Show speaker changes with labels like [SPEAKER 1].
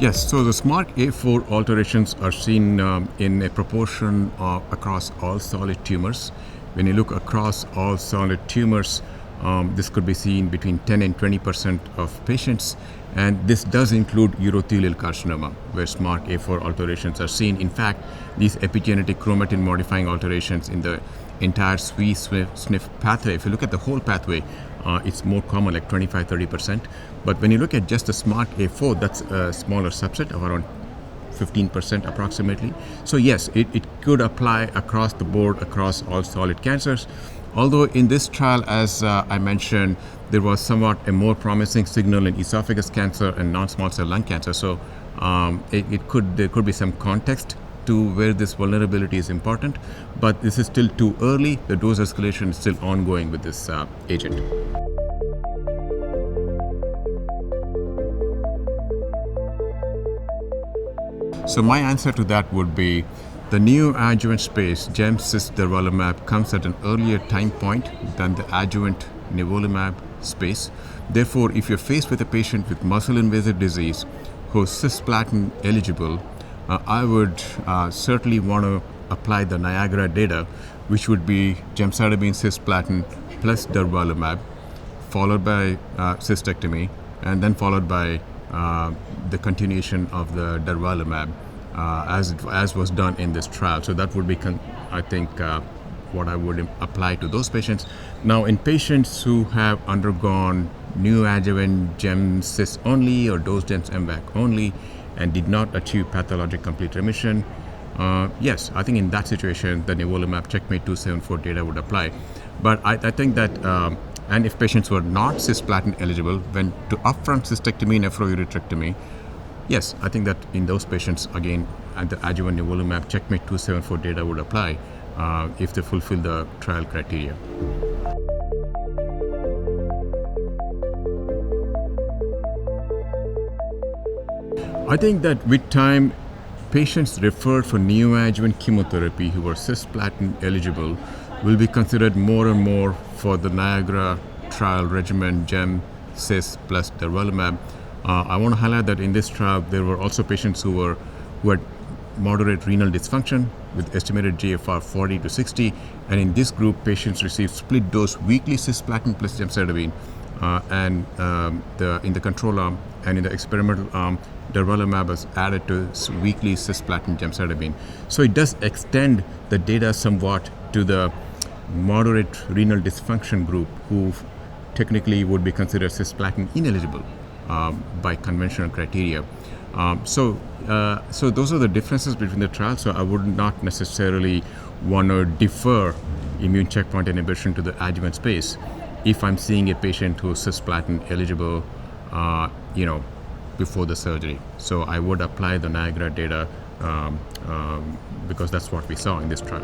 [SPEAKER 1] Yes, so the SMARCA4 alterations are seen in a proportion across all solid tumors. When you look across all solid tumors, this could be seen between 10 and 20% of patients, and this does include urothelial carcinoma, where SMARCA4 alterations are seen. In fact, these epigenetic chromatin modifying alterations in the entire SNF pathway, if you look at the whole pathway, it's more common, like 25-30%. But when you look at just the SMARCA4, that's a smaller subset of around 15% approximately. So yes, it could apply across the board, across all solid cancers. Although in this trial, as I mentioned, there was somewhat a more promising signal in esophagus cancer and non-small cell lung cancer. So there could be some context to where this vulnerability is important, but this is still too early. The dose escalation is still ongoing with this agent. So my answer to that would be the neoadjuvant space, Durvalumab, comes at an earlier time point than the adjuvant nivolumab space. Therefore, if you're faced with a patient with muscle-invasive disease who's cisplatin eligible, I would certainly want to apply the Niagara data, which would be gemcitabine cisplatin plus Durvalumab, followed by cystectomy, and then followed by the continuation of the Durvalumab, as was done in this trial. So that would be, I think, what I would apply to those patients. Now, in patients who have undergone neoadjuvant gem-cis only or dose gems-MVAC only and did not achieve pathologic complete remission, yes, I think in that situation, the nivolumab checkmate 274 data would apply. But I think that, and if patients were not cisplatin eligible, went to upfront cystectomy, nephroureterectomy, yes, I think that in those patients, again, and the adjuvant nivolumab checkmate 274 data would apply if they fulfill the trial criteria. I think that with time, patients referred for neoadjuvant chemotherapy who are cisplatin eligible will be considered more and more for the Niagara trial regimen, gem, cis plus Durvalumab. I want to highlight that in this trial, there were also patients who had moderate renal dysfunction with estimated GFR 40 to 60, and in this group, patients received split dose weekly cisplatin plus gemcitabine, and in the control arm and in the experimental arm, Durvalumab was added to weekly cisplatin gemcitabine. So it does extend the data somewhat to the moderate renal dysfunction group who technically would be considered cisplatin ineligible by conventional criteria. So those are the differences between the trials. So I would not necessarily want to defer immune checkpoint inhibition to the adjuvant space if I'm seeing a patient who's cisplatin eligible, before the surgery. So I would apply the Niagara data because that's what we saw in this trial.